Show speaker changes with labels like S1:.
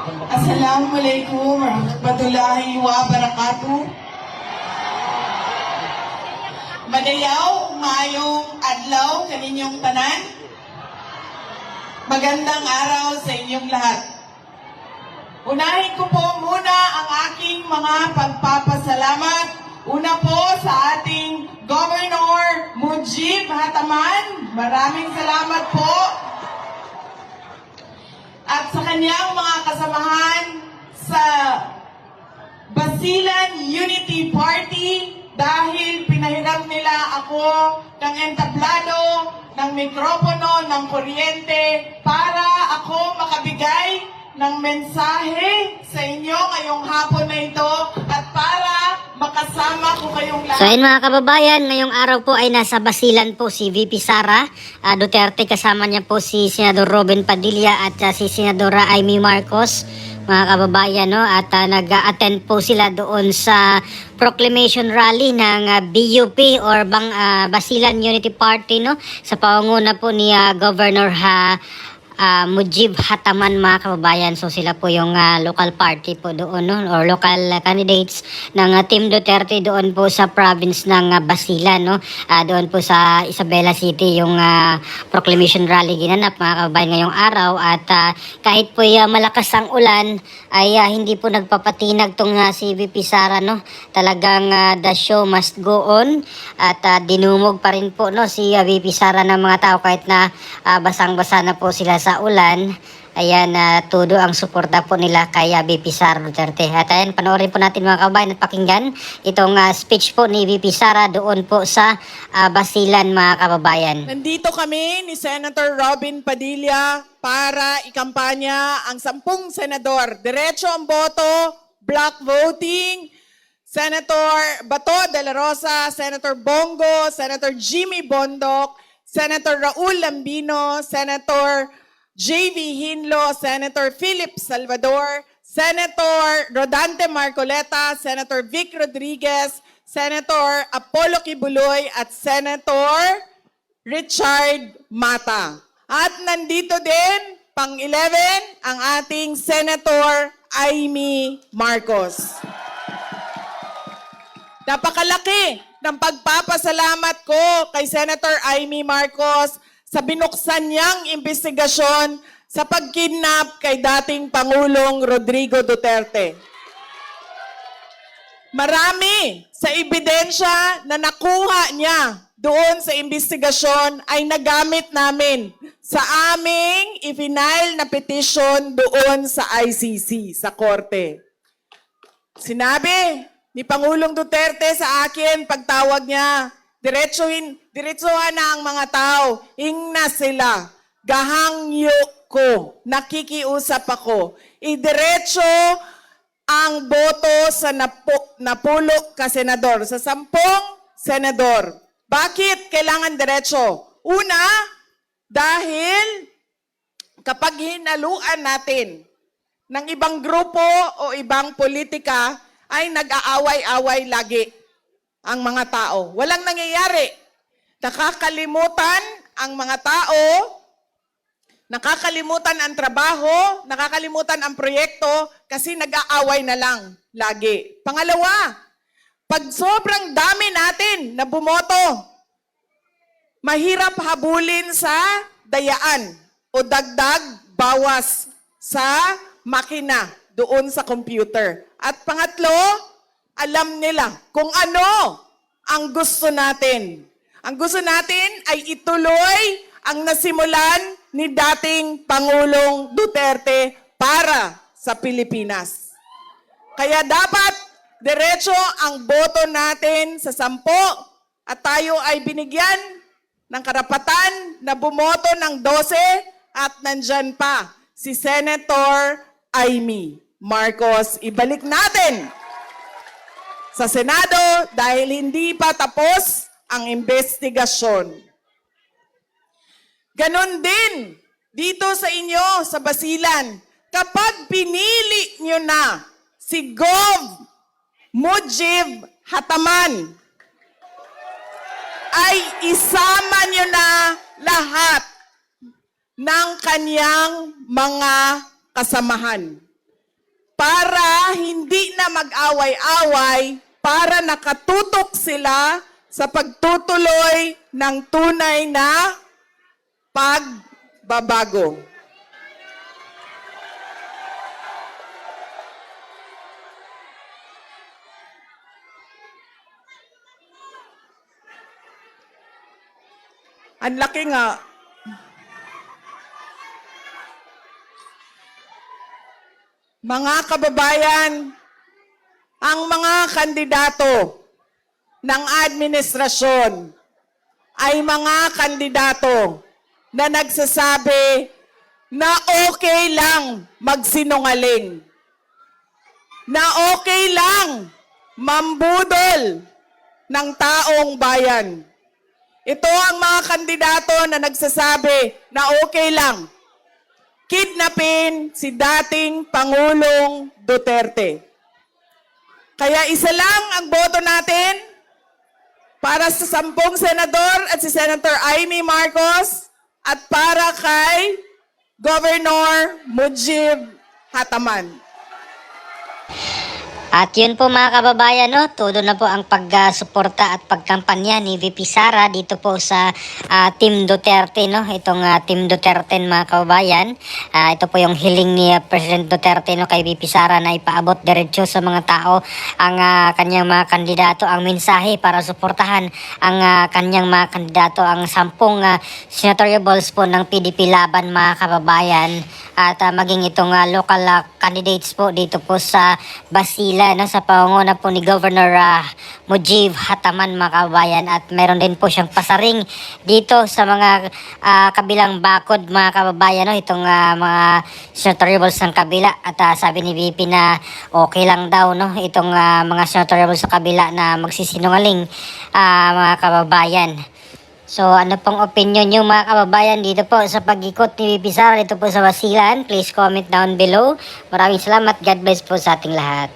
S1: Assalamualaikum warahmatullahi wabarakatuh. Madayaw, maayong adlaw kaninyong tanan. Magandang araw sa inyong lahat. Unahin ko po muna ang aking mga pagpapasalamat. Una po sa ating Governor Mujib Hataman. Maraming salamat po. At sa kanyang mga kasamahan sa Basilan Unity Party dahil pinahiram nila ako ng entablado, ng mikropono, ng kuryente para ako makabigay ng mensahe sa inyo ngayong hapon na ito at para makasama ko kayong lahat.
S2: So ayun mga kababayan, ngayong araw po ay nasa Basilan po si VP Sara Duterte, kasama niya po si Senador Robin Padilla at si Senadora Amy Marcos, mga kababayan, no? At nag-attend po sila doon sa proclamation rally ng BUP or Basilan Unity Party, no? Sa pangunguna po ni Governor Mujib Hataman, mga kababayan. So sila po yung local party po doon, no? Or local candidates ng Team Duterte doon po sa province ng Basilan, no? Doon po sa Isabela City yung proclamation rally ginanap, mga kababayan, ngayong araw. At kahit po malakas ang ulan ay hindi po nagpapatinag tong si VP Sara, no? Talagang the show must go on at dinumog pa rin po, no, si VP Sara ng mga tao kahit na basang-basa na po sila sa ulan. Ayan, todo ang suporta po nila kay VP Sara Duterte. At ayan, panoorin po natin mga kababayan at pakinggan itong speech po ni VP Sara doon po sa Basilan, mga kababayan.
S1: Nandito kami ni Senator Robin Padilla para ikampanya ang 10 senador. Diretso ang boto, block voting. Senator Bato de la Rosa, Senator Bongo, Senator Jimmy Bondoc, Senator Raul Lambino, Senator J.V. Hinlo, Senator Philip Salvador, Senator Rodante Marcoleta, Senator Vic Rodriguez, Senator Apollo Kibuloy at Senator Richard Mata. At nandito din, pang-11, ang ating Senator Amy Marcos. Napakalaki ng pagpapasalamat ko kay Senator Amy Marcos sa binuksan niyang investigasyon sa pagkidnap kay dating Pangulong Rodrigo Duterte. Marami sa ebidensya na nakuha niya doon sa investigasyon ay nagamit namin sa aming i-file na petition doon sa ICC, sa korte. Sinabi ni Pangulong Duterte sa akin, pagtawag niya, diretsuhan na ang mga tao, ingna sila, gahangyo ko, nakikiusap ako, idiretso ang boto sa napulok ka senador, sa 10 senador. Bakit kailangan diretso? Una, dahil kapag hinaluan natin ng ibang grupo o ibang politika, ay nag-aaway-away lagi ang mga tao. Walang nangyayari. Nakakalimutan ang mga tao, nakakalimutan ang trabaho, nakakalimutan ang proyekto kasi nag-aaway na lang lagi. Pangalawa, pag sobrang dami natin na bumoto, mahirap habulin sa dayaan o dagdag bawas sa makina doon sa computer. At pangatlo, alam nila kung ano ang gusto natin. Ang gusto natin ay ituloy ang nasimulan ni dating Pangulong Duterte para sa Pilipinas. Kaya dapat diretso ang boto natin sa 10 at tayo ay binigyan ng karapatan na bumoto ng 12 at nandyan pa si Senator Amy Marcos. Ibalik natin sa Senado dahil hindi pa tapos ang investigasyon. Ganon din dito sa inyo sa Basilan. Kapag pinili nyo na si Gov. Mujib Hataman, ay isama nyo na lahat ng kanyang mga kasamahan. para hindi na mag-away-away, para nakatutok sila sa pagtutuloy ng tunay na pagbabago. Ang laki nga. Mga kababayan, ang mga kandidato ng administrasyon ay mga kandidato na nagsasabi na okay lang magsinungaling, na okay lang mambudol ng taong bayan. Ito ang mga kandidato na nagsasabi na okay lang kidnapin si dating Pangulong Duterte. Kaya isa lang ang boto natin para sa 10 senador at si Senator Amy Marcos at para kay Governor Mujib Hataman.
S2: At yun po mga kababayan, no, todo na po ang pagsuporta at pagkampanya ni VP Sara dito po sa Team Duterte, no. Itong Team Duterte mga kababayan. Ito po yung hiling ni President Duterte, no, kay VP Sara na ipaabot diretso sa mga tao ang kanyang mga kandidato, ang mensahe para suportahan ang kanyang mga kandidato, ang 10 senatorial balls po ng PDP laban mga kababayan. At maging itong local candidates po dito po sa Basilan, no, sa pangunguna po ni Governor Mujib Hataman mga kababayan. At meron din po siyang pasaring dito sa mga kabilang bakod mga kababayan, no, itong mga senatorial balls ng kabila. At sabi ni VP na okay lang daw, no, itong mga senatorial balls sa kabila na magsisinungaling mga kababayan. So ano pong opinion nyo mga kababayan dito po sa pag-ikot ni VP Sara dito po sa Basilan? Please comment down below. Maraming salamat. God bless po sa ating lahat.